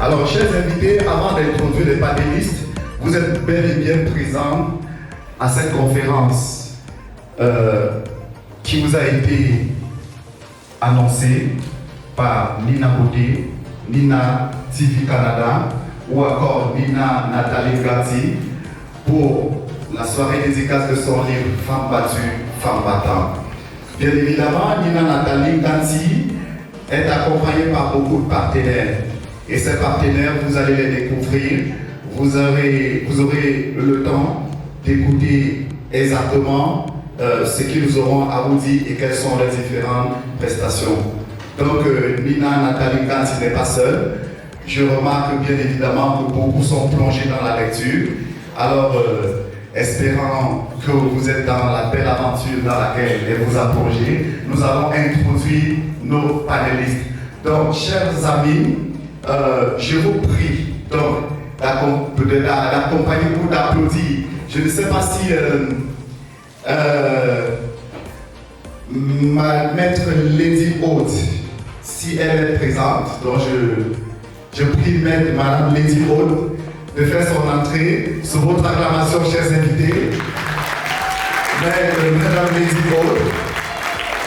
Alors, chers invités, avant d'introduire les panélistes, vous êtes bel et bien présents à cette conférence qui vous a été annoncée par Nina Beauté, Nina TV Canada ou encore Nina Nathalie Gatti pour la soirée dédicace de son livre Femmes battues, femmes battantes. Bien évidemment, Nina Nathalie Gatti est accompagnée par beaucoup de partenaires. Et ces partenaires, vous allez les découvrir. Vous aurez le temps d'écouter exactement ce qu'ils auront à vous dire et quelles sont les différentes prestations. Donc, Nina Nathalie Gatti n'est pas seule. Je remarque bien évidemment que beaucoup sont plongés dans la lecture. Alors, espérant que vous êtes dans la belle aventure dans laquelle elle vous a plongé, nous allons introduire nos panélistes. Donc, chers amis, je vous prie donc d'accompagner ou d'applaudir. Je ne sais pas si ma maître Lady Haute, si elle est présente, donc je prie maître Madame Lady Haute de faire son entrée sous votre acclamation, chers invités. Madame Lady Haute,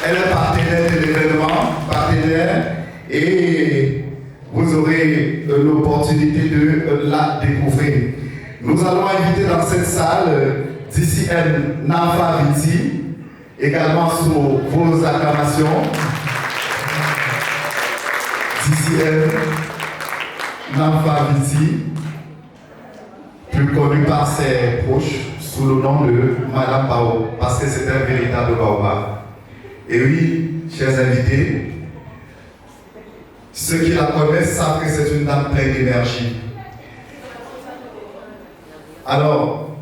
elle est partenaire de l'événement, partenaire, et vous aurez l'opportunité de la découvrir. Nous allons inviter dans cette salle DCM Nafa Viti, également sous vos acclamations. DCM Nafa Viti, plus connu par ses proches sous le nom de Madame Bao, parce que c'est un véritable Baoba. Et oui, chers invités, ceux qui la connaissent savent que c'est une dame pleine d'énergie. Alors,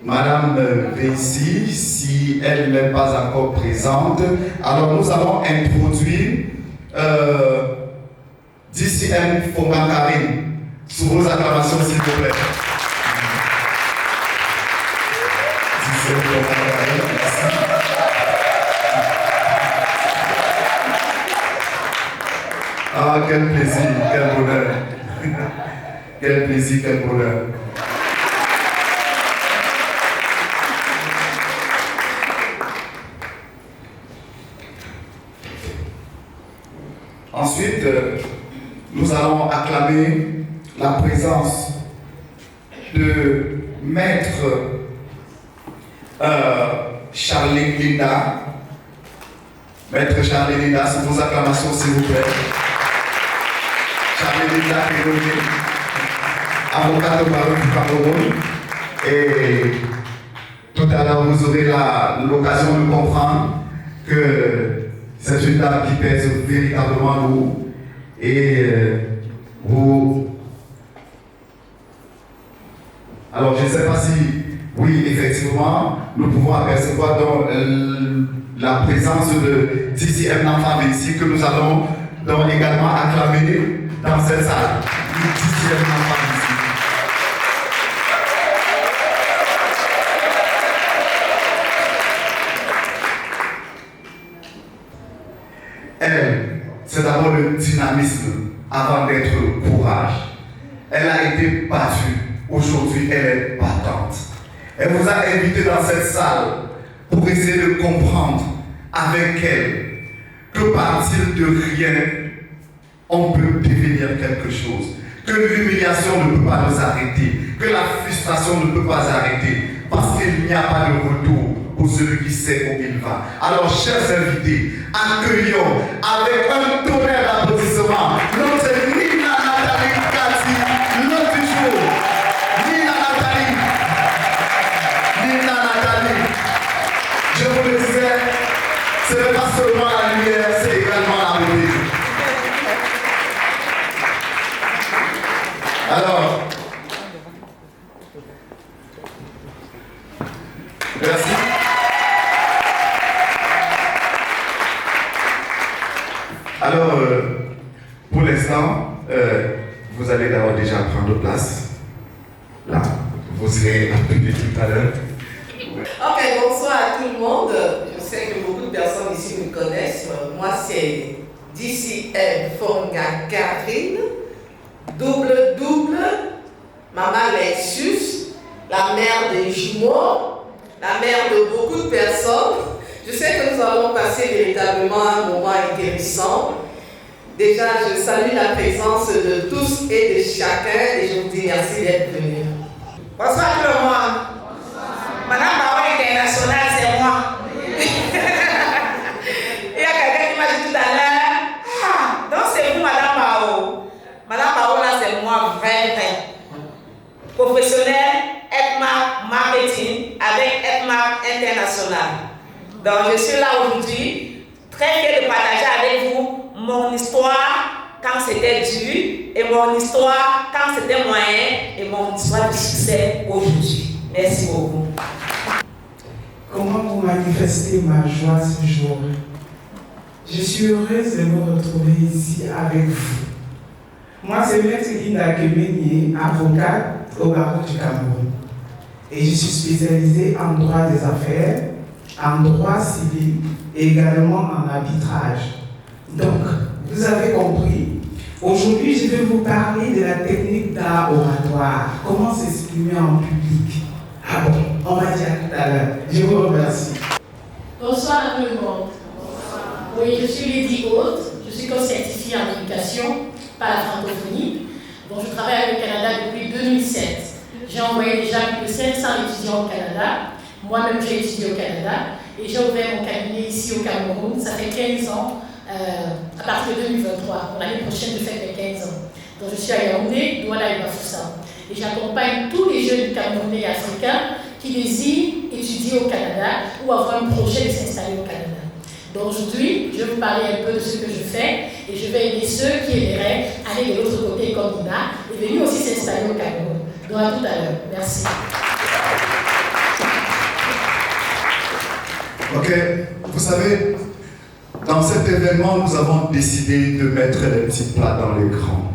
Madame Vessi, si elle n'est pas encore présente, alors nous allons introduire DCM Fongakarine. Sous vos acclamations, s'il vous plaît. DCM Fongakarine, merci. Ah, quel plaisir, quel bonheur. Quel plaisir, quel bonheur. Ensuite, nous allons acclamer la présence de Maître Charlie Linda. Maître Charlie Linda, sous vos acclamations, s'il vous plaît. Charlie Linda est avocat de barreau du Cameroun. Et tout à l'heure, vous aurez l'occasion de comprendre que c'est une dame qui pèse véritablement lourd. Et alors, je ne sais pas si, oui, effectivement, nous pouvons apercevoir dans la présence de DCM Nafa Viti que nous allons donc également acclamer dans cette salle. DCM Nafa Viti. Elle, c'est d'abord le dynamisme avant d'être le courage. Elle a été battue. Aujourd'hui, elle est battante. Elle vous a invité dans cette salle pour essayer de comprendre avec elle que partir de rien, on peut devenir quelque chose. Que l'humiliation ne peut pas nous arrêter. Que la frustration ne peut pas arrêter. Parce qu'il n'y a pas de retour pour celui qui sait où il va. Alors, chers invités, accueillons avec un tonnerre d'applaudissements notre Nina Nathalie Gatti, l'homme du jour. Nina Nathalie. Nina Nathalie. Je vous le disais, ce n'est pas seulement la lumière, c'est également la beauté. Alors, merci. Alors, pour l'instant, vous allez d'abord déjà prendre place. Là, vous serez appelé tout à l'heure. Ok, bonsoir à tout le monde. Je sais que beaucoup de personnes ici me connaissent. Moi, c'est DCM Fongakarine. double, maman Lexus, la mère des jumeaux, la mère de beaucoup de personnes. Je sais que nous allons passer véritablement un moment intéressant. Déjà, je salue la présence de tous et de chacun et je vous dis merci d'être venus. Bonsoir tout le monde. Madame Mao International, c'est moi. Il y a quelqu'un qui m'a dit tout à l'heure, donc c'est vous Madame Mao. Madame Mao là c'est moi vrai. Professionnel, ECMAC Marketing avec ECMAC International. Donc je suis là aujourd'hui, très fière de partager avec vous mon histoire quand c'était dur et mon histoire quand c'était moyen et mon histoire de succès aujourd'hui. Merci beaucoup. Comment vous manifester ma joie ce jour? Je suis heureuse de me retrouver ici avec vous. Moi, c'est Maître Linda Kemenye, avocate au barreau du Cameroun. Et je suis spécialisée en droit des affaires, en droit civil et également en arbitrage. Donc, vous avez compris, aujourd'hui je vais vous parler de la technique d'art oratoire, comment s'exprimer en public. Ah bon, on va dire tout à l'heure. Je vous remercie. Bonsoir à tout le monde. Oui, je suis Lady Haute, je suis certifiée en éducation par la francophonie. Bon, je travaille avec le Canada depuis 2007. J'ai envoyé déjà plus de 500 étudiants au Canada. Moi-même, j'ai étudié au Canada et j'ai ouvert mon cabinet ici au Cameroun. Ça fait 15 ans, à partir de 2023. L'année prochaine, je fais mes 15 ans. Donc, je suis à Yaoundé, Douala et Bafoussam. Et j'accompagne tous les jeunes Camerounais et Africains qui désirent étudier au Canada ou avoir un projet de s'installer au Canada. Donc aujourd'hui, je vais vous parler un peu de ce que je fais et je vais aider ceux qui aimeraient aller de l'autre côté comme Nina et venir aussi s'installer au Cameroun. Donc à tout à l'heure. Merci. Ok, vous savez, dans cet événement, nous avons décidé de mettre les petits plats dans l'écran.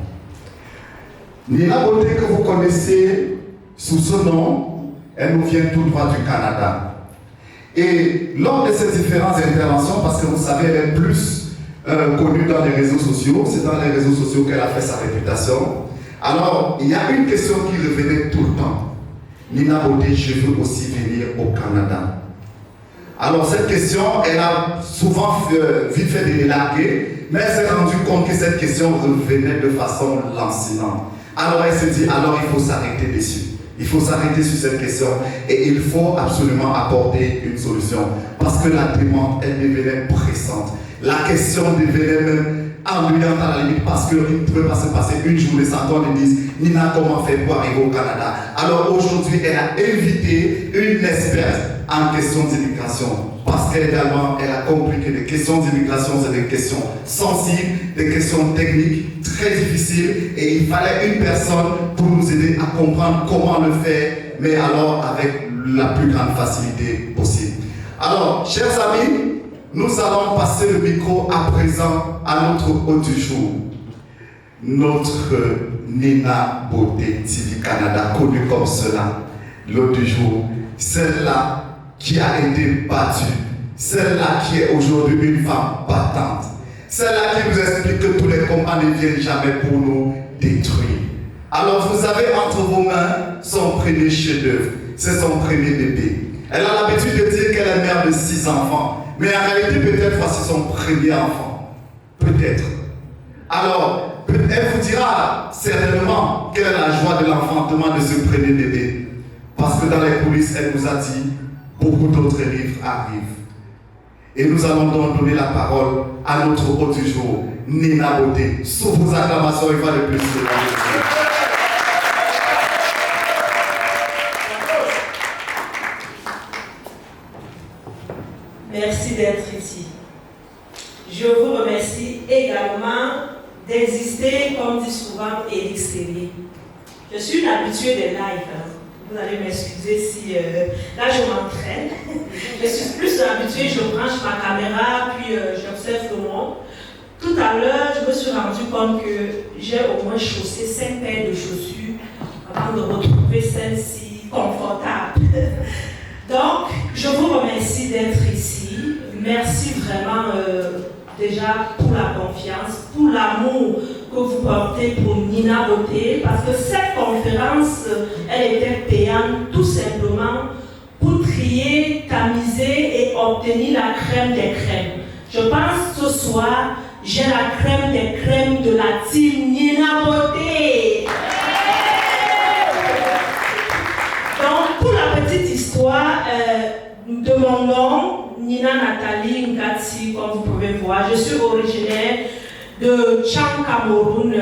Nina Beauté, que vous connaissez sous ce nom, elle nous vient tout droit du Canada. Et lors de ces différentes interventions, parce que vous savez, elle est plus connue dans les réseaux sociaux, c'est dans les réseaux sociaux qu'elle a fait sa réputation. Alors, il y a une question qui revenait tout le temps. Nina Beauté, je veux aussi venir au Canada. Alors, cette question, elle a souvent vite fait de l'élarguer, mais elle s'est rendue compte que cette question revenait de façon lancinante. Alors, elle se dit, alors il faut s'arrêter dessus. Il faut s'arrêter sur cette question et il faut absolument apporter une solution. Parce que la demande, elle devenait pressante. La question devenait même ennuyante à la limite parce qu'il ne pouvait pas se passer une journée sans qu'on lui dise Nina, comment faire pour arriver au Canada. Alors aujourd'hui, elle a invité une experte en questions d'immigration. Parce qu'également, elle a compris que les questions d'immigration, c'est des questions sensibles, des questions techniques très difficiles et il fallait une personne pour nous aider à comprendre comment le faire, mais alors avec la plus grande facilité possible. Alors, chers amis, nous allons passer le micro à présent à notre hôte du jour, notre Nina Beauté TV Canada, connue comme cela, l'hôte du jour, celle-là qui a été battue, celle-là qui est aujourd'hui une femme battante, celle-là qui nous explique que tous les combats ne viennent jamais pour nous détruire. Alors vous avez entre vos mains son premier chef-d'œuvre, c'est son premier bébé. Elle a l'habitude de dire qu'elle est mère de 6 enfants, mais en réalité peut-être voici son premier enfant, peut-être. Alors, elle vous dira certainement quelle est la joie de l'enfantement de ce premier bébé, parce que dans les coulisses, elle nous a dit beaucoup d'autres livres arrivent. Et nous allons donc donner la parole à notre hôte du jour, Nina Beauté. Sous vos acclamations, il va le plus de la Merci d'être ici. Je vous remercie également d'exister, comme dit souvent Éric Séville. Je suis une habituée des lives. Vous allez m'excuser si là je m'entraîne. Je suis plus habituée, je branche ma caméra, puis j'observe le monde. Tout à l'heure, je me suis rendu compte que j'ai au moins chaussé 5 paires de chaussures avant de retrouver celle-ci confortable. Donc, je vous remercie d'être ici. Merci vraiment déjà pour la confiance, pour l'amour que vous portez pour Nina Beauté, parce que cette conférence, elle était payante tout simplement pour trier, tamiser et obtenir la crème des crèmes. Je pense ce soir, j'ai la crème des crèmes de la team Nina Beauté. Donc, pour la petite histoire de mon nom, Nina Nathalie Ngati, comme vous pouvez voir, je suis originaire de Tchang, Cameroun.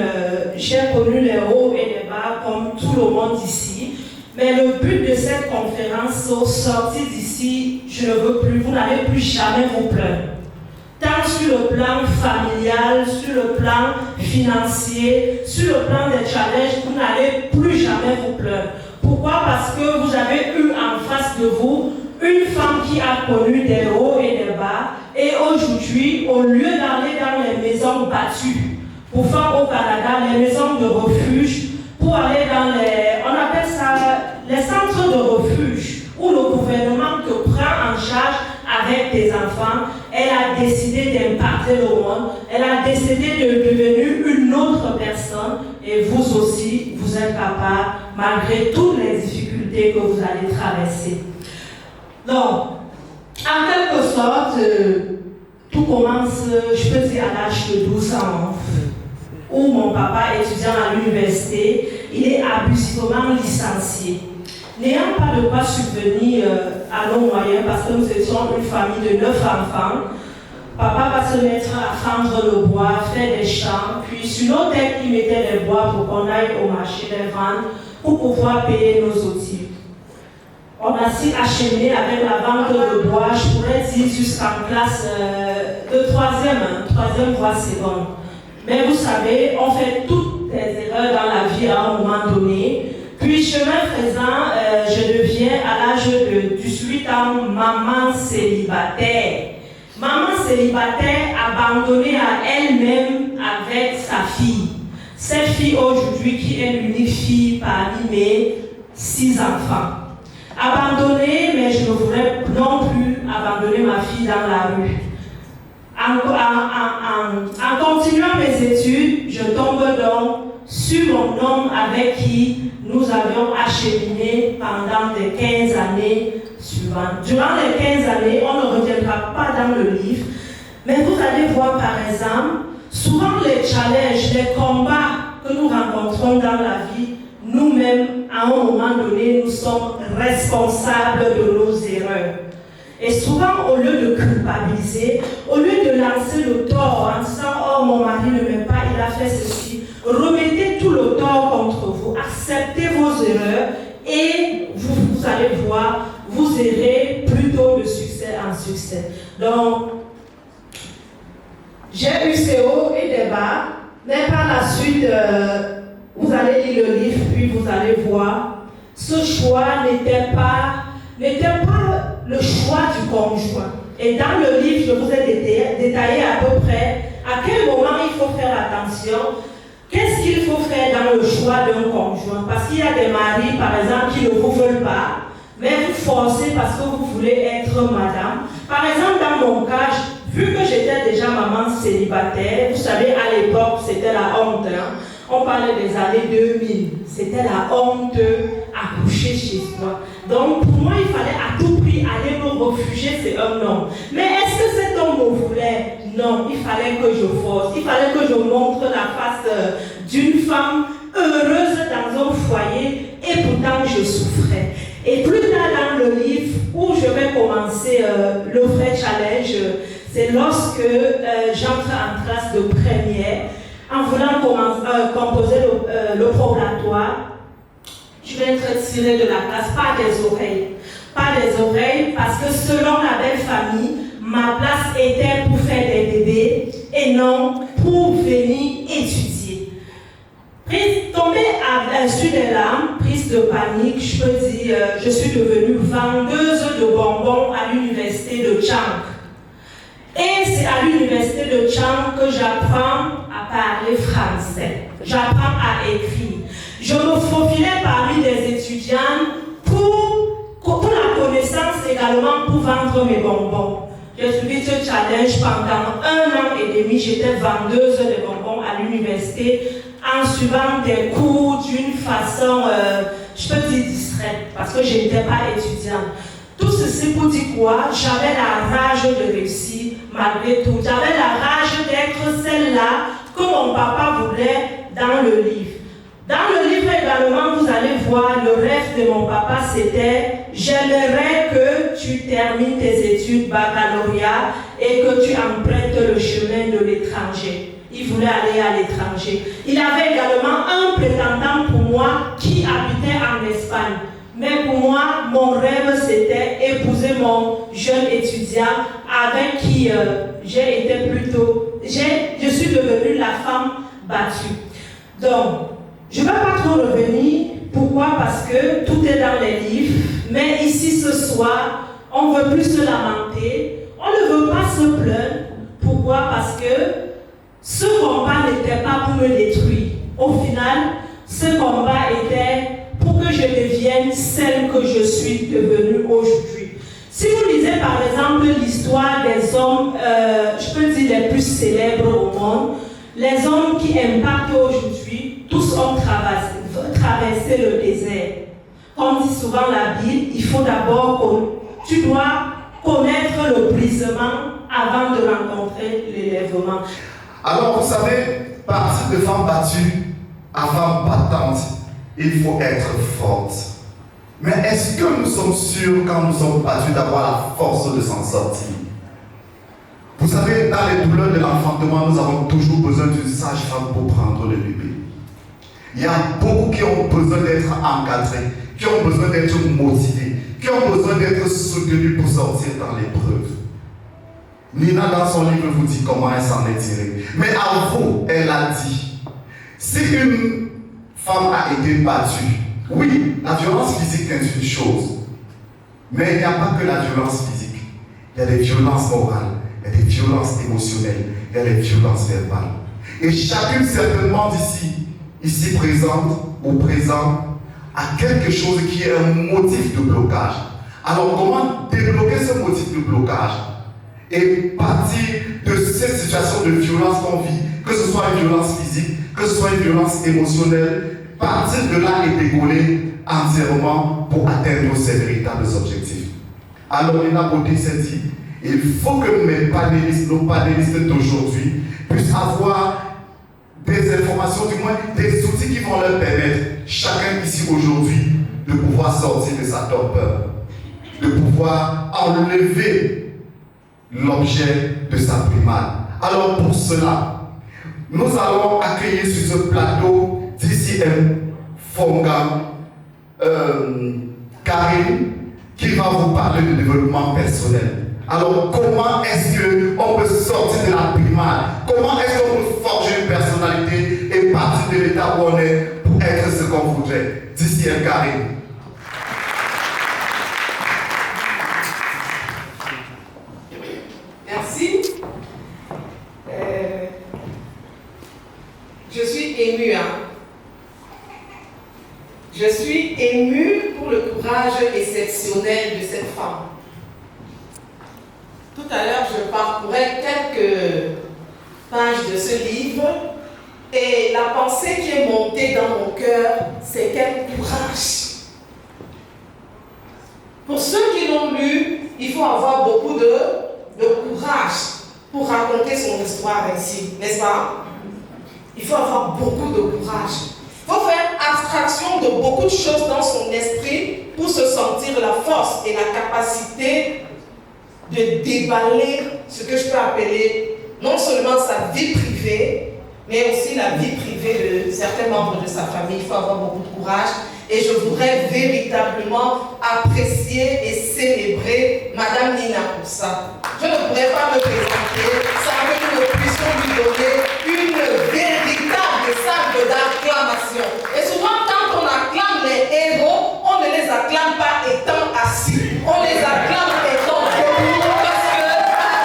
J'ai connu les hauts et les bas comme tout le monde ici. Mais le but de cette conférence, au sortir d'ici, je ne veux plus, vous n'allez plus jamais vous plaindre. Tant sur le plan familial, sur le plan financier, sur le plan des challenges, vous n'allez plus jamais vous plaindre. Pourquoi? Parce que vous avez eu en face de vous une femme qui a connu des hauts et des bas, et aujourd'hui, au lieu d'aller dans les maisons battues, pour faire au Canada les maisons de refuge, pour aller dans les, on appelle ça les centres de refuge, où le gouvernement te prend en charge avec tes enfants, elle a décidé d'impacter le monde, elle a décidé de devenir une autre personne, et vous aussi, vous êtes capable, malgré toutes les difficultés que vous allez traverser. Donc, en quelque sorte, tout commence, je peux dire, à l'âge de 12 ans, où mon papa, étudiant à l'université, il est abusivement licencié. N'ayant pas de quoi subvenir à nos moyens, parce que nous étions une famille de 9 enfants, papa va se mettre à fendre le bois, faire des champs, puis sur nos têtes, il mettait des bois pour qu'on aille au marché les vendre, pour pouvoir payer nos outils. On a s'y acheminé avec la vente de bois, je pourrais dire jusqu'en classe de troisième voire seconde. Mais vous savez, on fait toutes les erreurs dans la vie à un moment donné. Puis chemin faisant, je deviens à l'âge de 18 ans maman célibataire. Maman célibataire abandonnée à elle-même avec sa fille. Cette fille aujourd'hui qui est l'unique fille parmi mes 6 enfants. Abandonnée, mais je ne voulais non plus abandonner ma fille dans la rue. En continuant mes études, je tombe donc sur mon homme avec qui nous avions acheminé pendant les 15 années suivantes. Durant les 15 années, on ne reviendra pas dans le livre, mais vous allez voir par exemple, souvent les challenges, les combats que nous rencontrons dans la vie, nous-mêmes, à un moment donné, nous sommes responsables de nos erreurs. Et souvent, au lieu de culpabiliser, au lieu de lancer le tort en disant « Oh, mon mari ne m'aime pas, il a fait ceci », remettez tout le tort contre vous, acceptez vos erreurs et vous allez voir, vous irez plutôt de succès en succès. Donc, j'ai eu ces hauts et des bas, mais par la suite, vous allez lire le livre, puis vous allez voir, ce choix n'était pas le choix du conjoint. Et dans le livre, je vous ai détaillé à peu près à quel moment il faut faire attention, qu'est-ce qu'il faut faire dans le choix d'un conjoint. Parce qu'il y a des maris, par exemple, qui ne vous veulent pas, mais vous forcez parce que vous voulez être madame. Par exemple, dans mon cas, vu que j'étais déjà maman célibataire, vous savez, à l'époque, c'était la honte. On parlait des années 2000. C'était la honte accoucher chez soi. Donc, pour moi, il fallait à tout prix aller me réfugier, c'est un homme. Mais est-ce que cet homme me voulait? Non, il fallait que je force. Il fallait que je montre la face d'une femme heureuse dans un foyer. Et pourtant, je souffrais. Et plus tard dans le livre, où je vais commencer le vrai challenge, c'est lorsque j'entre en classe de première, en voulant composer le problatoire, je vais être tirée de la classe par des oreilles. Par des oreilles, parce que selon la belle famille, ma place était pour faire des bébés et non pour venir étudier. Tombée sur des larmes, prise de panique, je peux dire, je suis devenue vendeuse de bonbons à l'université de Tchang. Et c'est à l'université de Tchang que j'apprends à parler français. J'apprends à écrire. Je me faufilais parmi des étudiants pour la connaissance également pour vendre mes bonbons. Je J'ai suivi ce challenge pendant 1 an et demi. J'étais vendeuse de bonbons à l'université en suivant des cours d'une façon, je peux dire distraite, parce que je n'étais pas étudiante. Tout ceci pour dire quoi? J'avais la rage de réussir malgré tout. J'avais la rage d'être celle-là que mon papa voulait dans le livre. Dans le livre également, vous allez voir, le rêve de mon papa, c'était « J'aimerais que tu termines tes études baccalauréat et que tu empruntes le chemin de l'étranger. » Il voulait aller à l'étranger. Il avait également un prétendant pour moi qui habitait en Espagne. Mais pour moi, mon rêve, c'était épouser mon jeune étudiant avec qui j'ai été plutôt... Je suis devenue la femme battue. Donc, je ne vais pas trop revenir. Pourquoi? Parce que tout est dans les livres. Mais ici, ce soir, on ne veut plus se lamenter. On ne veut pas se plaindre. Pourquoi? Parce que ce combat n'était pas pour me détruire. Au final, ce combat était pour que je devienne celle que je suis devenue aujourd'hui. Si vous lisez par exemple l'histoire des hommes, je peux dire les plus célèbres au monde, les hommes qui impactent aujourd'hui, tous ont traversé le désert. Comme dit souvent la Bible, il faut d'abord, tu dois connaître le brisement avant de rencontrer l'élèvement. Alors vous savez, partir de femme battue à femme battante, il faut être forte. Mais est-ce que nous sommes sûrs, quand nous sommes battus, d'avoir la force de s'en sortir? Vous savez, dans les douleurs de l'enfantement, nous avons toujours besoin d'une sage-femme pour prendre le bébé. Il y a beaucoup qui ont besoin d'être encadrés, qui ont besoin d'être motivés, qui ont besoin d'être soutenus pour sortir dans l'épreuve. Nina, dans son livre, vous dit comment elle s'en est tirée. Mais à vous, elle a dit, si une femme a été battue, oui, la violence physique est une chose, mais il n'y a pas que la violence physique. Il y a des violences morales, il y a des violences émotionnelles, il y a des violences verbales. Et chacune certainement ici présente ou présent, a quelque chose qui est un motif de blocage. Alors comment débloquer ce motif de blocage et partir de cette situation de violence qu'on vit, que ce soit une violence physique, que ce soit une violence émotionnelle, partir de là et décoller entièrement pour atteindre ses véritables objectifs. Alors Nina Bodé s'est dit, il faut que nos panélistes d'aujourd'hui puissent avoir des informations, du moins des outils qui vont leur permettre, chacun ici aujourd'hui, de pouvoir sortir de sa torpeur, de pouvoir enlever l'objet de sa primale. Alors pour cela, nous allons accueillir sur ce plateau DCM Fonga Karine qui va vous parler de développement personnel. Alors comment est-ce qu'on peut sortir de la primale? Comment est-ce qu'on peut forger une personnalité et partir de l'état où on est pour être ce qu'on voudrait? DCM Karine. Merci. Je suis émue. Je suis émue pour le courage exceptionnel de cette femme. Tout à l'heure, je parcourais quelques pages de ce livre et la pensée qui est montée dans mon cœur, c'est quel courage. Pour ceux qui l'ont lu, il faut avoir beaucoup de courage pour raconter son histoire ainsi, n'est-ce pas? Il faut avoir beaucoup de courage. Il faut faire abstraction de beaucoup de choses dans son esprit pour se sentir la force et la capacité de déballer ce que je peux appeler non seulement sa vie privée, mais aussi la vie privée de certains membres de sa famille. Il faut avoir beaucoup de courage. Et je voudrais véritablement apprécier et célébrer Madame Nina pour ça. Je ne pourrais pas me présenter sans que nous puissions lui donner une véritable salle d'acclamation. Et souvent, quand on acclame les héros, on ne les acclame pas étant assis. On les acclame étant debout parce que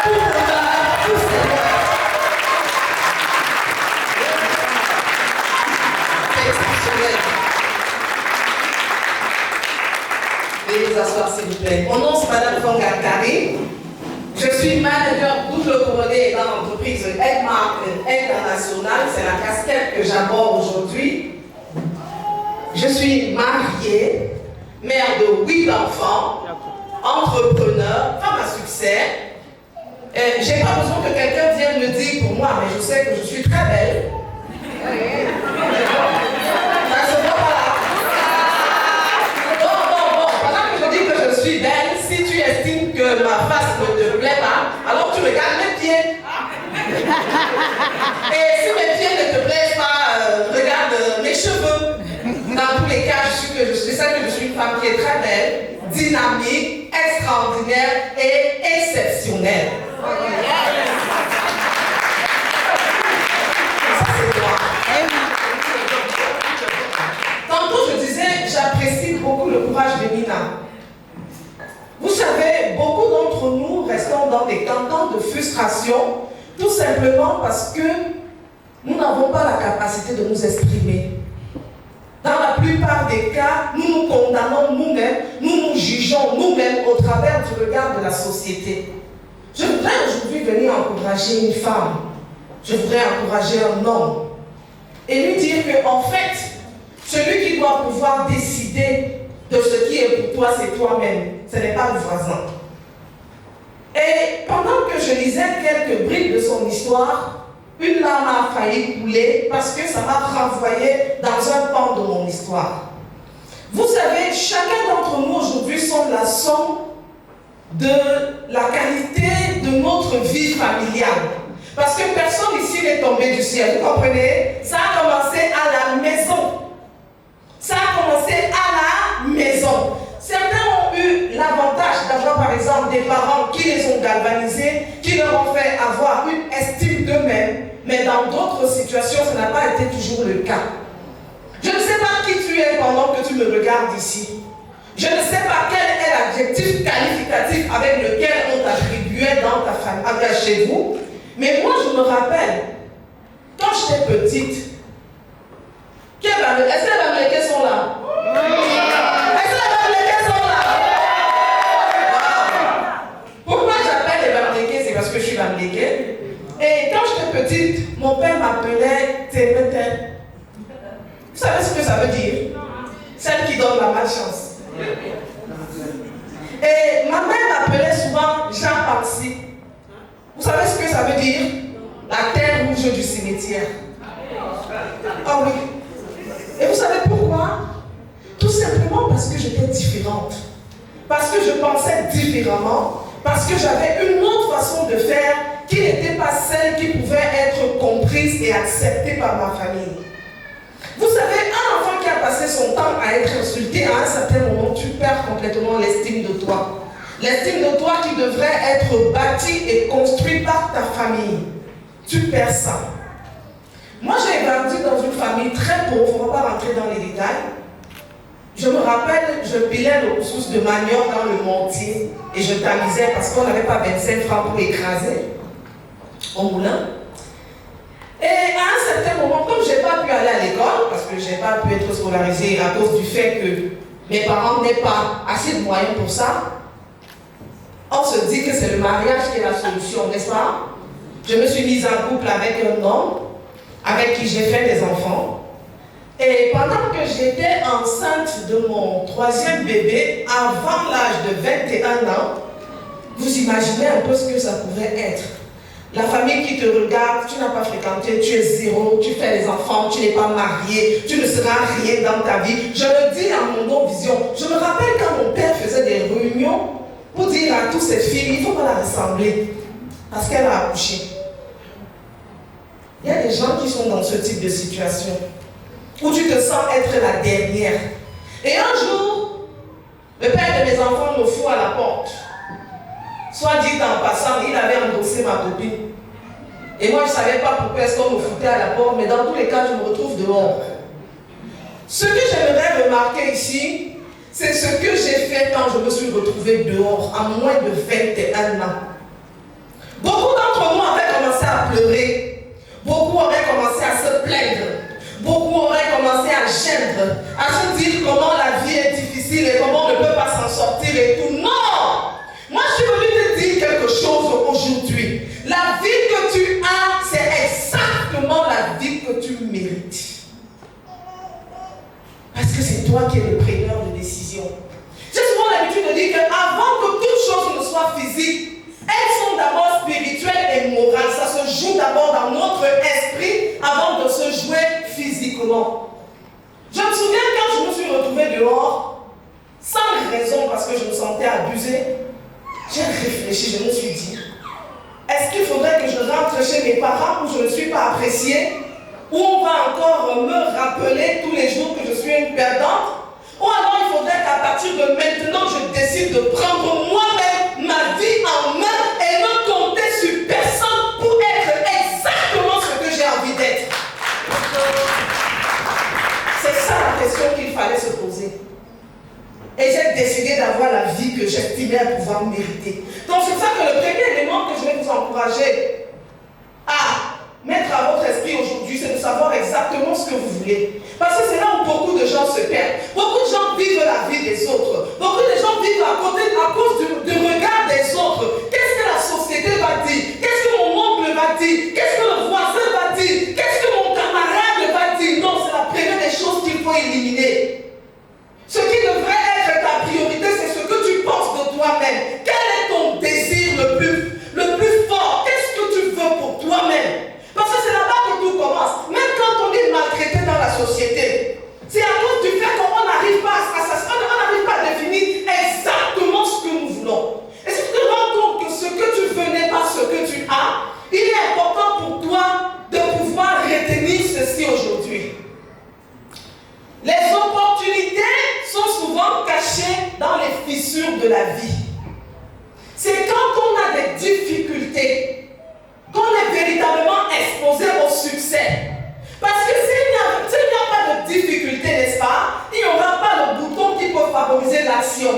tout honneur, tout Seigneur. C'est exceptionnel. Veuillez vous asseoir s'il vous plaît. Mon nom c'est Madame Fonga Karine. Je suis manager double couronné dans l'entreprise Edmark International. C'est la casquette que j'aborde aujourd'hui. Je suis mariée, mère de 8 enfants, entrepreneur, femme à succès. Je n'ai pas besoin que quelqu'un vienne me dire pour moi, mais je sais que je suis très belle. Ça se voit pas là. Bon. Pendant que je dis que je suis belle, si tu estimes que ma face ne te plaît pas, alors tu regardes mes pieds. Et si mes pieds ne te plaisent pas, regarde mes cheveux. Dans tous les cas, je sais que je suis une femme qui est très belle, dynamique, extraordinaire et exceptionnelle. Ça, c'est moi. Tantôt, je disais, j'apprécie beaucoup le courage de Nina. Vous savez, beaucoup d'entre nous restons dans des temps de frustration, tout simplement parce que nous n'avons pas la capacité de nous exprimer. Dans la plupart des cas, nous nous condamnons nous-mêmes, nous nous jugeons nous-mêmes au travers du regard de la société. Je voudrais aujourd'hui venir encourager une femme. Je voudrais encourager un homme. Et lui dire qu'en fait, celui qui doit pouvoir décider de ce qui est pour toi, c'est toi-même. Ce n'est pas le voisin. Et pendant que je lisais quelques briques de son histoire, une larme a failli couler parce que ça m'a renvoyé dans un pan de mon histoire. Vous savez, chacun d'entre nous aujourd'hui sommes la somme de la qualité de notre vie familiale. Parce que personne ici n'est tombé du ciel, vous comprenez? Ça a commencé à la maison. Ça a commencé à la maison. Certains ont eu l'avantage d'avoir par exemple des parents qui les ont galvanisés, qui leur ont fait avoir une estime d'eux-mêmes, mais dans d'autres situations, ça n'a pas été toujours le cas. Je ne sais pas qui tu es pendant que tu me regardes ici. Je ne sais pas quel est l'adjectif qualificatif avec lequel on t'attribuait dans ta famille, chez vous, mais moi je me rappelle, quand j'étais petite, est-ce que les Bamlékés sont là? Est-ce que les Bamlékés sont là? Wow. Pourquoi j'appelle les Bamlékés? C'est parce que je suis Bamléké. Et quand j'étais petite, mon père m'appelait Témété. Vous savez ce que ça veut dire? Celle qui donne la malchance. Et ma mère m'appelait souvent Jean Parsi. Vous savez ce que ça veut dire? La terre rouge du cimetière. Ah oui. Et vous savez pourquoi? Tout simplement parce que j'étais différente. Parce que je pensais différemment. Parce que j'avais une autre façon de faire qui n'était pas celle qui pouvait être comprise et acceptée par ma famille. Vous savez, un enfant qui a passé son temps à être insulté, à un certain moment, tu perds complètement l'estime de toi. L'estime de toi qui devrait être bâtie et construite par ta famille. Tu perds ça. Moi, j'ai grandi dans une famille très pauvre, on ne va pas rentrer dans les détails. Je me rappelle, je pilais le ressources de manioc dans le mortier et je tamisais parce qu'on n'avait pas 25 francs pour écraser au moulin. Et à un certain moment, comme je n'ai pas pu aller à l'école, parce que je n'ai pas pu être scolarisée à cause du fait que mes parents n'aient pas assez de moyens pour ça, on se dit que c'est le mariage qui est la solution, n'est-ce pas? Je me suis mise en couple avec un homme avec qui j'ai fait des enfants. Et pendant que j'étais enceinte de mon 3e bébé, avant l'âge de 21 ans, vous imaginez un peu ce que ça pouvait être. La famille qui te regarde, tu n'as pas fréquenté, tu es zéro, tu fais les enfants, tu n'es pas marié, tu ne seras rien dans ta vie. Je le dis à mon non-vision. Je me rappelle quand mon père faisait des réunions pour dire à toutes ces filles, il ne faut pas la ressembler parce qu'elle a accouché. Il y a des gens qui sont dans ce type de situation où tu te sens être la dernière. Et un jour, le père de mes enfants me fout à la porte. Soit dit en passant, il avait endossé ma copine. Et moi, je ne savais pas pourquoi est-ce qu'on me foutait à la porte, mais dans tous les cas, je me retrouve dehors. Ce que j'aimerais remarquer ici, c'est ce que j'ai fait quand je me suis retrouvée dehors, à moins de 21 ans. Beaucoup d'entre nous avaient commencé à pleurer. Beaucoup auraient commencé à se plaindre. Beaucoup auraient commencé à gêner, à se dire comment la vie est difficile et comment on ne peut pas s'en sortir et tout. Non! Moi, je suis venue te dire quelque chose vie que tu mérites. Parce que c'est toi qui es le preneur de décision. J'ai souvent l'habitude de dire qu'avant que toutes choses ne soient physiques, elles sont d'abord spirituelles et morales. Ça se joue d'abord dans notre esprit avant de se jouer physiquement. Je me souviens quand je me suis retrouvée dehors, sans raison parce que je me sentais abusée, j'ai réfléchi, je me suis dit, est-ce qu'il faudrait que je rentre chez mes parents où je ne suis pas appréciée, où on va encore me rappeler tous les jours que je suis une perdante, ou alors il faudrait qu'à partir de maintenant je décide de prendre moi-même ma vie en main et ne compter sur personne pour être exactement ce que j'ai envie d'être. C'est ça la question qu'il fallait se poser. Et j'ai décidé d'avoir la vie que j'estimais pouvoir mériter. Donc c'est ça que le premier élément que je vais vous encourager à mettre à votre esprit aujourd'hui, c'est de savoir exactement ce que vous voulez. Parce que c'est là où beaucoup de gens se perdent. Beaucoup de gens vivent la vie des autres. Beaucoup de gens vivent à cause du regard des autres. Qu'est-ce que la société va dire? Qu'est-ce que mon oncle va dire? Qu'est-ce que le voisin va dire? Qu'est-ce que mon camarade va dire? Non, c'est la première des choses qu'il faut éliminer. Ce qui devrait être ta priorité, c'est ce que tu penses de toi-même. Quel est ton désir le plus fort? Qu'est-ce que tu veux pour toi-même? Parce que c'est là-bas que tout commence. Même quand on est maltraité dans la société, c'est à cause du fait qu'on n'arrive pas à définir exactement ce que nous voulons. Et si tu te rends compte que ce que tu veux n'est pas ce que tu as, il est important pour toi de pouvoir retenir ceci aujourd'hui. Les opportunités sont souvent cachées dans les fissures de la vie. C'est quand on a des difficultés qu'on est véritablement exposé au succès. Parce que s'il n'y a pas de difficulté, n'est-ce pas, il n'y aura pas le bouton qui peut favoriser l'action.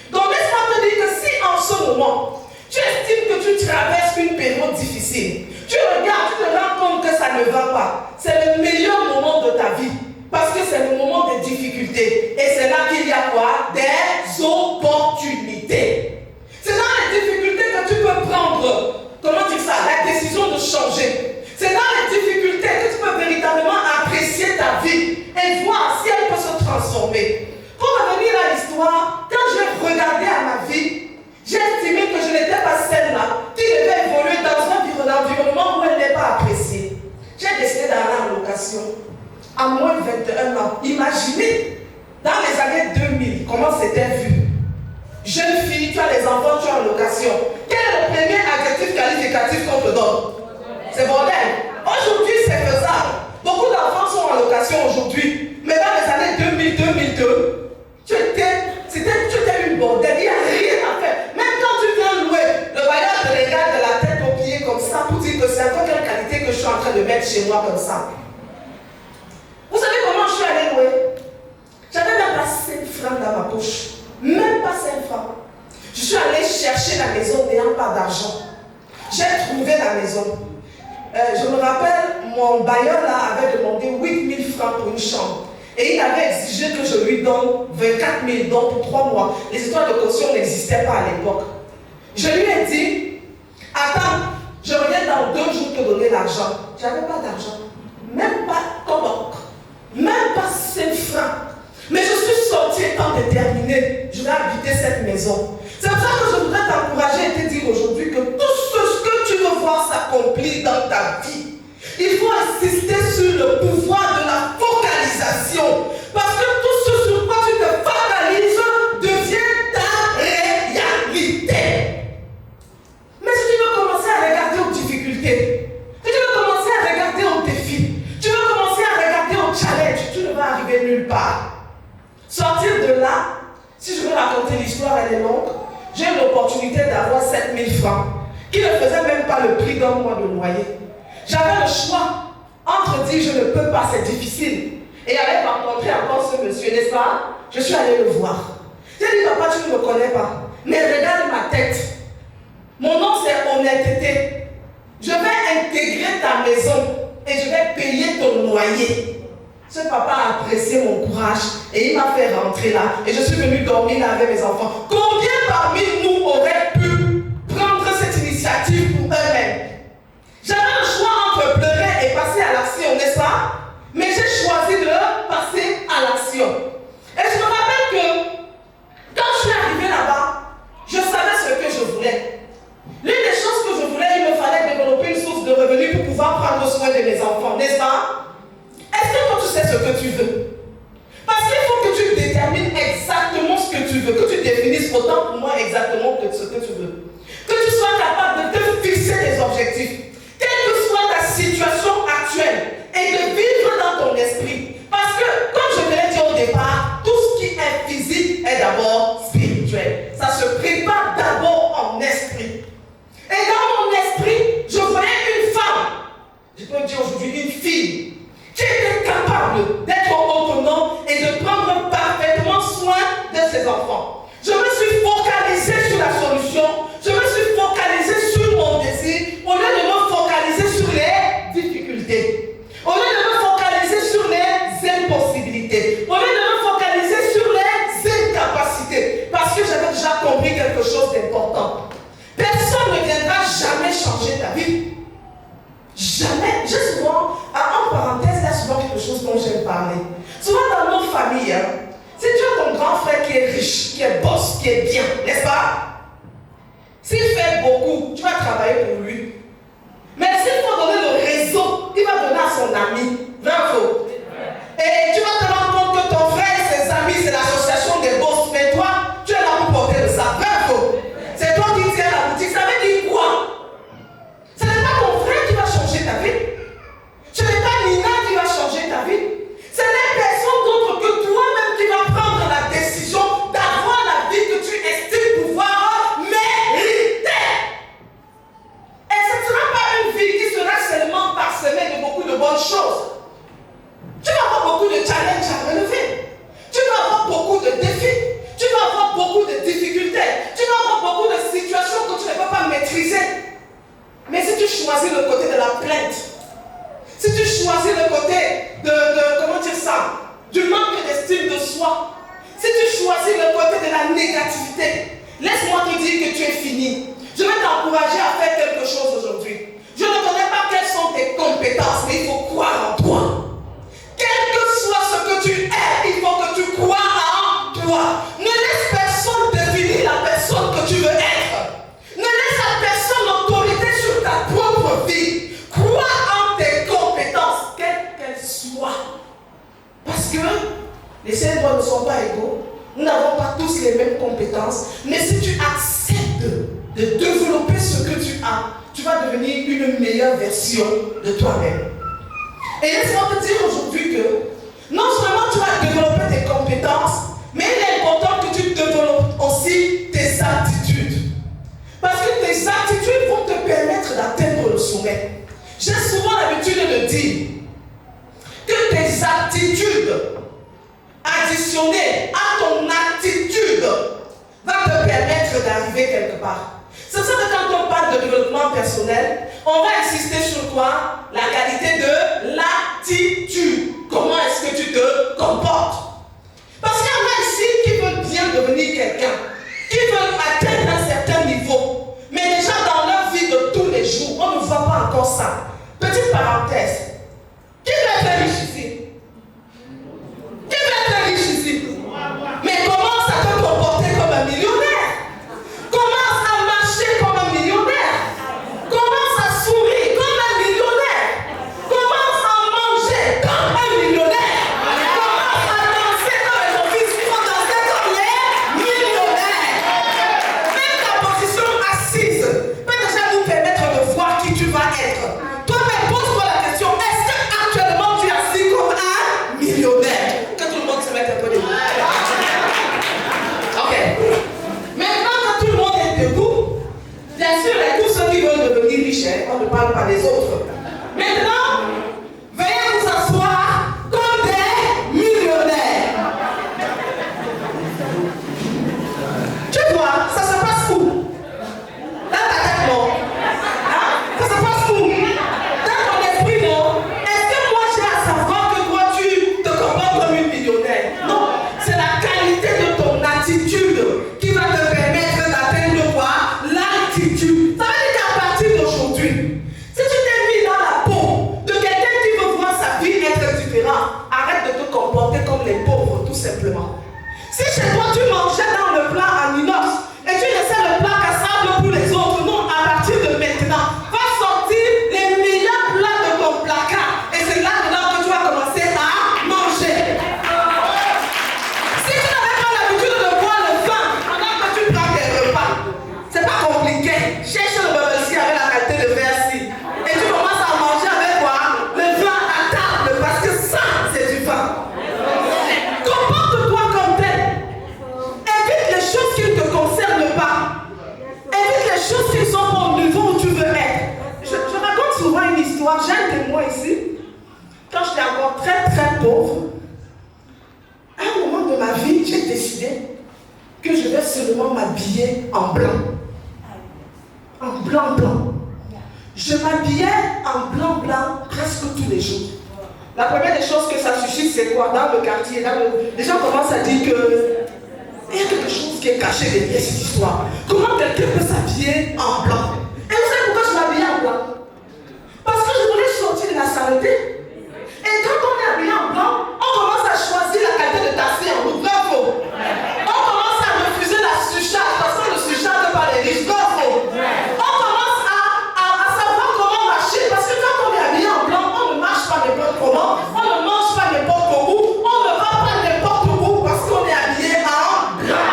Donc laisse-moi te dire que si en ce moment, tu estimes que tu traverses une période difficile, tu regardes, tu te rends compte que ça ne va pas, c'est le meilleur moment de ta vie. Parce que c'est le moment des difficultés. Et c'est là qu'il y a quoi? Des opportunités. C'est dans les difficultés que tu peux prendre, comment dire ça, la décision de changer. C'est dans les difficultés que tu peux véritablement apprécier ta vie et voir si elle peut se transformer. Pour revenir à l'histoire, quand j'ai regardé à ma vie, j'ai estimé que je n'étais pas celle-là qui devait évoluer dans un environnement où elle n'est pas appréciée. J'ai décidé d'aller en location. À moins de 21 ans. Imaginez, dans les années 2000, comment c'était vu. Jeune fille, tu as les enfants, tu es en location. Quel est le premier adjectif qualificatif qu'on te donne? C'est bordel. Aujourd'hui, c'est faisable. Beaucoup d'enfants sont en location aujourd'hui. Mais dans les années 2000-2002, tu étais une bordel. Il n'y a rien à faire. Même quand tu viens louer, le bailleur te regarde de la tête aux pieds comme ça pour dire que c'est encore quelle qualité que je suis en train de mettre chez moi comme ça. Vous savez comment je suis allée louer? J'avais même pas 5 francs dans ma poche. Même pas 5 francs. Je suis allée chercher la maison n'ayant pas d'argent. J'ai trouvé la maison. Je me rappelle, mon bailleur là avait demandé 8 000 francs pour une chambre. Et il avait exigé que je lui donne 24 000 dons pour 3 mois. Les histoires de caution n'existaient pas à l'époque. Je lui ai dit, attends, je reviens dans 2 jours te donner l'argent. Je n'avais pas d'argent. Même pas comme banque. Même pas 5 francs. Mais je suis sortie étant déterminée. Je vais habiter cette maison. C'est pour ça que je voudrais t'encourager et te dire aujourd'hui que tout ce que tu veux voir s'accomplir dans ta vie, il faut insister sur le pouvoir de la focalisation. Parce que tout ce sur quoi tu te focalises devient ta réalité. Mais si tu veux commencer à regarder aux difficultés, si tu veux commencer à regarder aux défis, tu veux commencer à regarder aux challenges, tu ne vas arriver nulle part. Sortir de là, si je veux raconter l'histoire, elle est longue, j'ai eu l'opportunité d'avoir 7 000 francs, qui ne faisait même pas le prix d'un mois de loyer. J'avais le choix entre dire je ne peux pas, c'est difficile, et aller rencontrer encore ce monsieur, n'est-ce pas? Je suis allée le voir. J'ai dit, papa, tu ne me connais pas, mais regarde ma tête. Mon nom c'est honnêteté. Je vais intégrer ta maison et je vais payer ton loyer. Ce papa a apprécié mon courage et il m'a fait rentrer là. Et je suis venue dormir là avec mes enfants. Combien parmi nous auraient pu prendre cette initiative pour eux-mêmes? J'avais le choix entre pleurer et passer à l'action, ce que tu veux. Parce qu'il faut que tu détermines exactement ce que tu veux, que tu définisses autant pour moi exactement que ce que tu veux. Que tu sois capable de te fixer des objectifs, quelle que soit ta situation actuelle, et de vivre dans ton esprit. Parce que, comme je te l'ai dit au départ, tout ce qui est physique est d'abord spirituel. Ça se prépare d'abord en esprit. Et dans mon esprit, je voyais une femme, je peux dire aujourd'hui une fille, qui était capable d'être autonome et de prendre parfaitement soin de ses enfants. Je me suis focalisé sur la solution, je me suis focalisé sur mon désir, au lieu de me focaliser sur les difficultés, au lieu de me focaliser sur les impossibilités, au lieu de me focaliser sur les incapacités, parce que j'avais déjà compris quelque chose d'important. Personne ne viendra jamais changer ta vie. Jamais. J'ai souvent, en parenthèse, il y a souvent quelque chose dont j'aime parler. Souvent dans nos familles, si tu as ton grand frère qui est riche, qui est boss, qui est bien, n'est-ce pas? S'il fait beaucoup, tu vas travailler pour lui. Mais s'il faut donner le réseau, il va donner à son ami. Vrai ou faux? Et tu vas te rendre compte que ton frère et ses amis, c'est l'association des boss. Mais toi, tu es là pour porter le sac. Vrai ou faux? C'est toi qui tiens la boutique. Ça veut dire quoi? Ce n'est pas ton frère qui va changer ta vie. Ce n'est pas Nina qui va changer ta vie. Ce n'est personne d'autre que toi-même qui va prendre la décision d'avoir la vie que tu estimes pouvoir mériter. Et ce ne sera pas une vie qui sera seulement parsemée de beaucoup de bonnes choses. Tu vas avoir beaucoup de challenges à relever. Tu vas avoir beaucoup de défis. Tu vas avoir beaucoup de difficultés. Tu vas avoir beaucoup de situations que tu ne peux pas maîtriser. Mais si tu choisis le côté de la plainte, si tu choisis le côté comment dire ça, du manque d'estime de soi, si tu choisis le côté de la négativité, laisse-moi te dire que tu es fini. Je vais t'encourager à faire quelque chose aujourd'hui. Je ne connais pas quelles sont tes compétences, mais il faut croire en toi. Quel que soit ce que tu es, il faut que tu crois en toi. Ne laisse personne définir la personne que tu veux être. Ne laisse à personne l'autorité sur ta propre vie. Crois en tes compétences, quelles qu'elles soient. Parce que les célèbres ne sont pas égaux. Nous n'avons pas tous les mêmes compétences. Mais si tu acceptes de développer ce que tu as, tu vas devenir une meilleure version de toi-même. Et laisse-moi te dire aujourd'hui que non seulement tu vas développer tes compétences, mais il est important que tu développes aussi tes aptitudes. Parce que tes aptitudes vont te permettre d'atteindre le sommet. J'ai souvent l'habitude de dire que tes aptitudes additionnées à ton attitude va te permettre d'arriver quelque part. C'est ça que quand on parle de développement personnel, on va insister sur quoi? La qualité de l'attitude. Comment est-ce que tu te comportes? Parce qu'il y en a ici qui veulent bien devenir quelqu'un, qui veulent atteindre un certain niveau. Mais déjà dans leur vie de tous les jours, on ne voit pas encore ça. Petite parenthèse. Qui veut être riche ici? Qui veut être riche ici? Mais commence à te comporter comme un millionnaire. Commence à marcher comme un millionnaire. Commence à sourire comme un millionnaire. Commence à La première des choses que ça suscite, c'est quoi? Dans le quartier, les gens commencent à dire que il y a quelque chose qui est caché derrière cette histoire. Comment quelqu'un peut s'habiller en blanc? Et vous savez pourquoi je m'habillais en blanc? Parce que je voulais sortir de la saleté. Et quand on est habillé en blanc, on commence à choisir la qualité de taxi en rouge. Bravo! On commence à refuser la surcharge parce qu'on ne surcharge pas les riches. Bravo! On commence à savoir comment marcher parce que quand on est habillé en blanc, on ne marche pas n'importe comment, on ne mange pas n'importe où, on ne va pas n'importe où parce qu'on est habillé en blanc.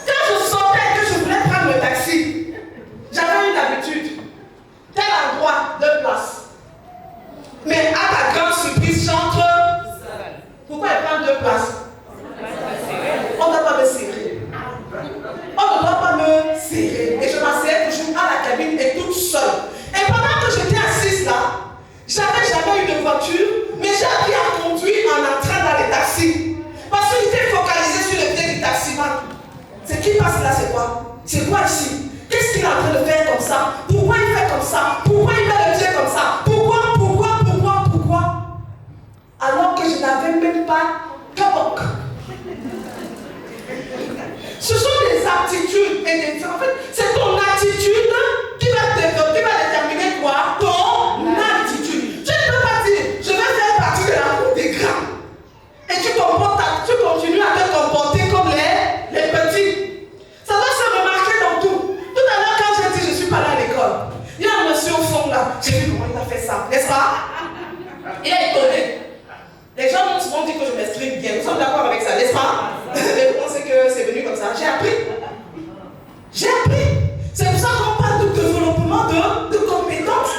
Quand je sortais que je voulais prendre le taxi, j'avais une habitude. Tel endroit, 2 places. Mais à ta grande surprise, j'entre. Pourquoi elle prend 2 places? On ne doit pas me serrer. On ne doit pas me serrer. Et je m'asseyais toujours à la cabine et toute seule. Et pendant que j'étais assise là, j'avais jamais eu de voiture, mais j'ai appris à conduire en entrant dans les taxis. Parce que j'étais focalisé sur le pied du taximan. Ce qui passe là, c'est quoi? C'est quoi ici? Qu'est-ce qu'il est en train de faire comme ça? Pourquoi il fait comme ça? Pourquoi il met le pied comme ça? Pourquoi? Alors que je n'avais même pas kabok. Ce sont des aptitudes et en fait, c'est ton attitude qui va déterminer quoi? Ton attitude. Tu ne peux pas dire, je vais faire partie de la cour des grands. Et tu continues à te comporter comme les petits. Ça va se remarquer dans tout. Tout à l'heure, quand j'ai dit je ne suis pas là à l'école, il y a un monsieur au fond là. J'ai vu comment il a fait ça, n'est-ce pas? Il a étonné. Les gens m'ont souvent dit que je m'exprime bien. Nous sommes d'accord avec ça, n'est-ce pas? Mais vous pensez que c'est venu comme ça? J'ai appris. J'ai appris. C'est pour ça qu'on parle de développement de compétences.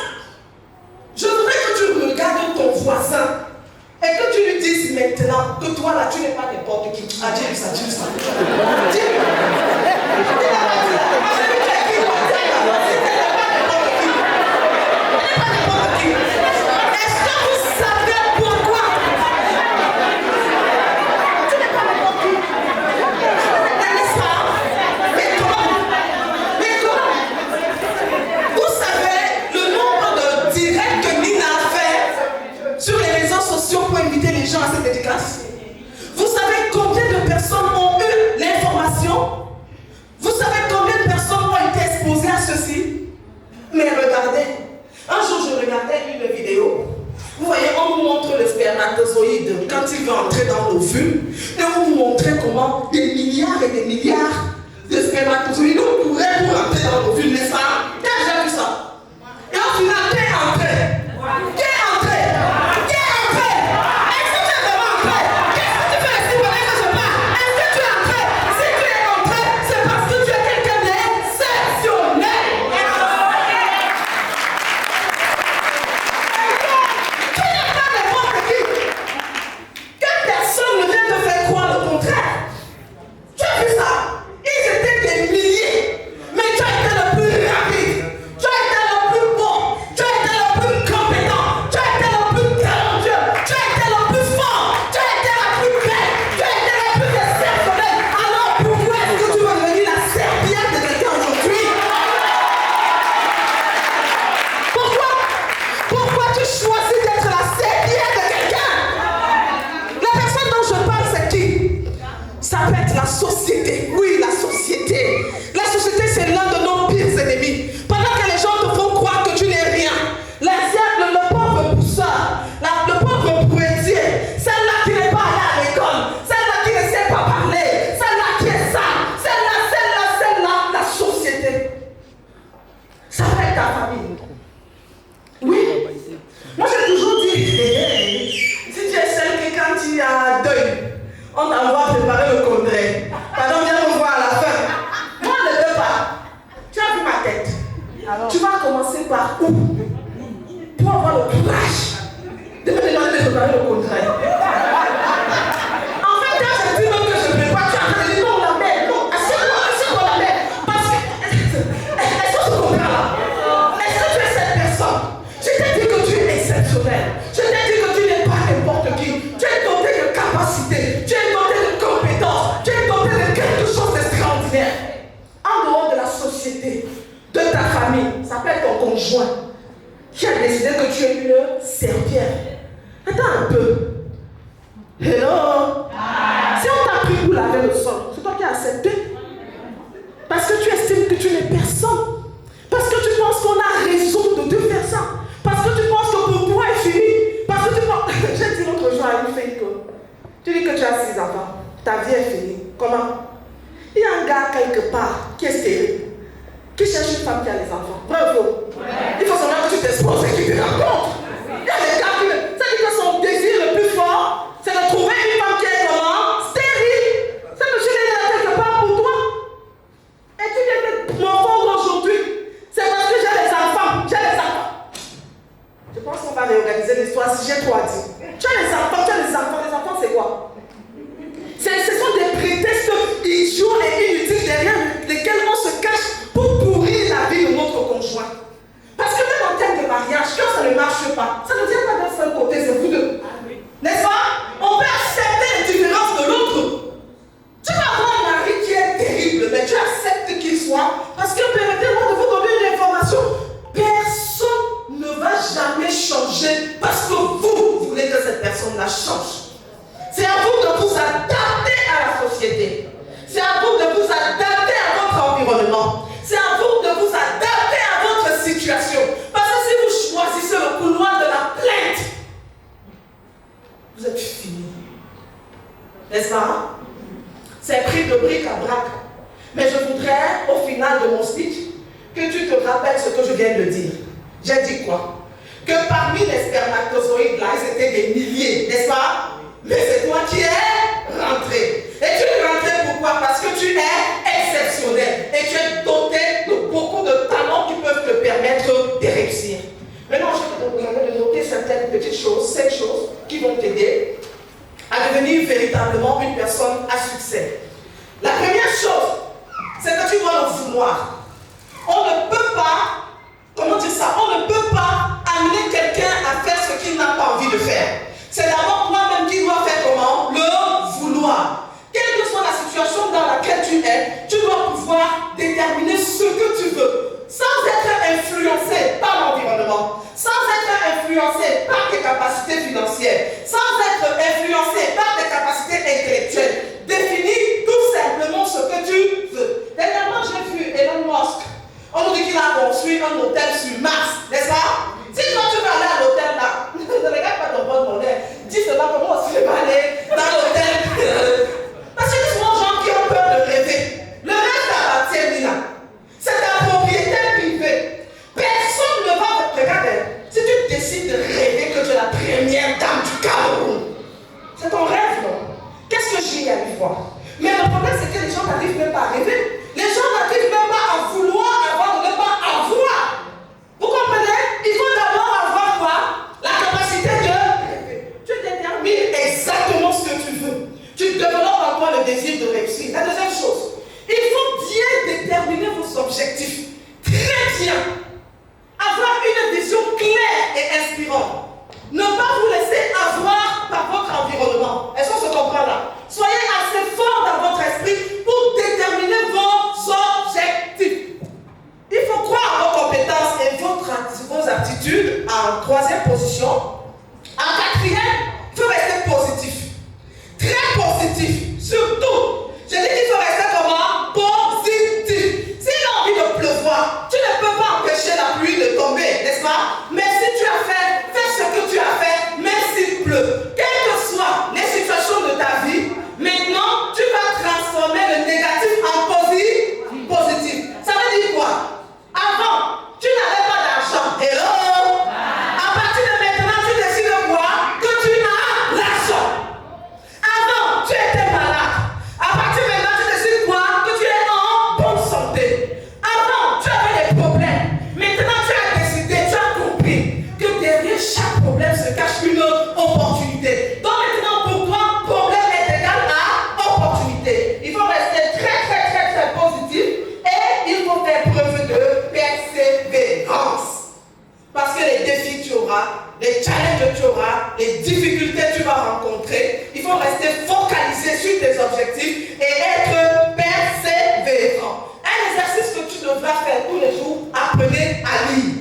Je voudrais que tu regardes ton voisin et que tu lui dises maintenant que toi là, tu n'es pas n'importe qui. Ah, dis-lui ça, dis-lui ça. Dis-lui. Est-ce que vous savez pourquoi? Vous savez le nombre de directs que Nina a fait sur les réseaux sociaux pour inviter les gens à cette dédicace? Vous savez combien de personnes ont eu l'information? Vous savez combien de personnes ont été exposées à ceci? Mais regardez, un jour je regardais une vidéo. Vous voyez, on nous montre le spermatozoïde quand il veut entrer dans l'ovule. Et on nous montrait comment des milliards et des milliards de spermatozoïdes on pourrait pour entrer dans l'ovule, n'est-ce pas? Qui a déjà vu ça? Et au final, qui est entré? Qui est entré? Qui est entré? Est-ce que tu es vraiment entré? Qu'est-ce que tu fais ici pendant que je parle? Est-ce que tu es entré? Si tu es entré, c'est parce que tu es quelqu'un d'exceptionnel. Tu n'es pas n'importe qui. Que personne ne vient te faire croire le contraire. Tu as vu ça? Ils étaient des milliers. Mais tu as été le plus rapide. Tu as été le plus bon. Tu as été le plus compétent. Tu as été le plus talentueux. Tu as été le plus fort. Tu as été la plus belle. Tu as été la plus exceptionnelle. Alors pourquoi est-ce que tu veux devenir la serviette de quelqu'un aujourd'hui? Pourquoi tu choisis d'être la serviette de quelqu'un? La personne dont je parle, c'est qui? Ça peut être la société. Oui, la société. La société, c'est l'un de nos pires ennemis. Pendant que les gens te font croire que tu n'es rien. Le pauvre pousseur, le pauvre poétier, celle-là qui n'est pas allée à l'école, celle-là qui ne sait pas parler, celle-là qui est sale, celle-là, la société. Ça peut être ta famille. Oui. Moi, j'ai toujours dit, si tu es celle qui, quand il y a deuil, on t'envoie préparer le congrès. Pardon, viens me voir à la fin. Moi, ne veux pas. Tu as vu ma tête. Alors, tu vas commencer par où? Pour avoir le courage de me demander de préparer le congrès. En fait, quand je dis même que je ne peux pas, tu as en train de dire non, la mère, non, assieds-toi la mère. Parce que, est-ce que tu comprends là? Est-ce que tu es cette personne? Je t'ai dit que tu es exceptionnel. Je t'ai dit que tu n'es pas n'importe qui. Tu es doté de capacité. Tu es doté de compétences. Tu es doté de quelque chose d'extraordinaire. En dehors de la société, de ta famille, ça peut être ton conjoint qui a décidé que tu es une serviette. un peu. Hello. Si on t'a pris pour laver le sol, c'est toi qui as accepté. Parce que tu estimes que tu n'es personne. Parce que tu penses qu'on a raison de te faire ça. Parce que tu penses que pour toi est fini. Parce que tu penses... J'ai dit l'autre jour à une fille que tu dis que tu as 6 enfants. Ta vie est finie. Comment? Il y a un gars quelque part qui est stérile, qui cherche une femme qui a des enfants. Bravo. Il faut savoir que tu t'exposes et que tu te rencontres. Il y a des gars qui... Ça dit que son désir le plus fort, c'est de trouver une femme qui est comment? Stérile. Ça me gêne quelque part pour toi. Et tu viens de m'enfants aujourd'hui. C'est parce que j'ai des enfants. J'ai des enfants. Je pense qu'on va réorganiser l'histoire si j'ai trop à dire. Tu as les enfants, tu as les enfants. Les enfants, c'est quoi? Ce sont des prétextes idiots et inutiles derrière lesquels on se cache pour pourrir la vie de notre conjoint. Parce que même en termes de mariage, quand ça ne marche pas, ça ne vient pas d'un seul côté, c'est vous deux. N'est-ce pas? On peut accepter les différences de l'autre. Tu vas avoir un mari qui est terrible, mais tu acceptes qu'il soit. Parce que permettez-moi de vous donner une information. Personne ne va jamais changer parce que vous voulez que cette personne-là change. C'est à vous de vous adapter à la société. C'est à vous de vous adapter à votre environnement. C'est à vous de vous adapter à votre situation. Parce que si vous choisissez le couloir de la plainte, vous êtes fini. N'est-ce pas? C'est pris de bric à brac. Mais je voudrais, au final de mon speech, que tu te rappelles ce que je viens de dire. J'ai dit quoi? Que parmi les spermatozoïdes là, ils étaient des milliers, n'est-ce pas? Mais c'est toi qui es rentré. Et tu es rentré pourquoi? Parce que tu es exceptionnel. Et tu es doté de beaucoup de talents qui peuvent te permettre de réussir. Maintenant, je vais te demander de noter certaines petites choses, 5 choses qui vont t'aider à devenir véritablement une personne à succès. La première chose, c'est que tu dois le vouloir. On ne peut pas, comment dire ça? On ne peut pas amener quelqu'un à faire ce qu'il n'a pas envie de faire. C'est d'abord toi-même qui dois faire comment? Le vouloir. Quelle que soit la situation dans laquelle tu es, tu dois pouvoir déterminer ce que tu veux, sans être influencé par l'environnement, sans être influencé par tes capacités financières, sans être influencé par tes capacités intellectuelles. Définis tout simplement ce que tu veux. Dernièrement, j'ai vu Elon Musk. On nous dit qu'il a construit un hôtel sur Mars, n'est-ce pas? Si toi tu veux aller à l'hôtel là, ne regarde pas ton porte-monnaie, dis seulement que moi aussi je vais aller dans l'hôtel. Parce que ce sont des gens qui ont peur de rêver. Le rêve t'appartient, Nina. C'est ta propriété privée. Personne ne va te regarder. Si tu décides de rêver que tu es la première dame du Cameroun, c'est ton rêve, non? Qu'est-ce que j'y ai à voir? Mais le problème c'est que les gens n'arrivent même pas à rêver. Les gens n'arrivent même pas à vouloir avant de ne pas avoir. Vous comprenez? Il faut d'abord avoir quoi? La capacité de rêver. Tu détermines exactement ce que tu veux. Tu développes en toi le désir de réussir. La deuxième chose, il faut bien déterminer vos objectifs. Très bien. Avoir une vision claire et inspirante. Ne pas vous laisser avoir par votre environnement. Est-ce qu'on se comprend là? Soyez assez fort dans votre esprit pour déterminer vos objectifs. Il faut croire en vos compétences et vos aptitudes en 3e position. En 4e, il faut rester positif. Très positif. Surtout, je dis qu'il faut rester comment? Positif. S'il a envie de pleuvoir, tu ne peux pas empêcher la pluie de tomber, n'est-ce pas? Mais si tu as fait, fais ce que tu as fait, même s'il pleut. Quelles que soient les situations de ta vie, maintenant, tu vas transformer le négatif en positif. Ça veut dire quoi? Avant, tu n'avais pas d'argent. Hello? À partir de maintenant, tu décides quoi? Que tu as l'argent. Avant, tu étais malade. À partir de maintenant, tu décides quoi? Que tu es en bonne santé. Avant, tu avais des problèmes. Maintenant, tu as décidé, tu as compris que derrière chaque problème se cache une opportunité. Donc maintenant, pour toi, problème est égal à opportunité. Il faut rester très positif et il faut faire preuve de persévérance. Parce que les défis que tu auras, les challenges que tu auras, les difficultés que tu vas rencontrer, il faut rester focalisé sur tes objectifs et être persévérant. Un exercice que tu devras faire tous les jours, apprenez à lire.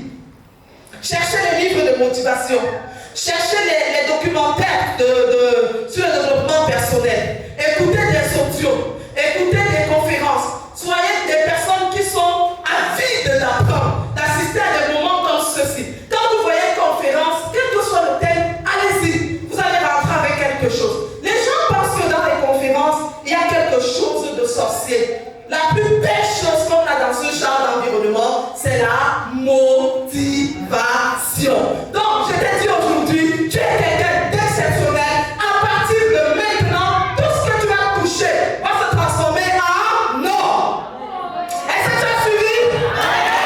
Cherchez les livres de motivation. Cherchez les documents documentaires sur le développement personnel. Écoutez des audios, écoutez des conférences. Soyez des personnes qui sont avides d'apprendre, d'assister à des moments comme ceci. Quand vous voyez une conférence, quel que soit le thème, allez-y, vous allez rentrer avec quelque chose. Les gens pensent que dans les conférences, il y a quelque chose de sorcier. La plus belle chose qu'on a dans ce genre d'environnement, c'est la motivation. Donc, je t'ai dit aujourd'hui, tu es quelqu'un d'exceptionnel. À partir de maintenant, tout ce que tu vas toucher va se transformer en non. Est-ce que tu as suivi?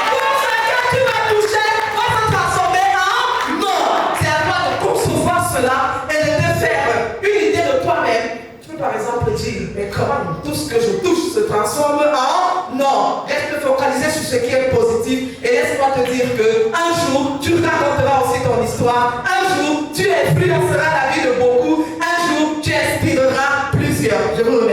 Tout ce que tu vas toucher va se transformer en non. C'est à toi de concevoir cela et de te faire une idée de toi-même. Tu peux par exemple dire, mais comment tout ce que je touche se transforme en non. Reste focalisé sur ce qui est positif et laisse-moi te dire qu'un jour, tu raconteras aussi ton histoire. Un jour, tu influenceras la vie de beaucoup. Un jour, tu inspireras plusieurs. Je vous remercie.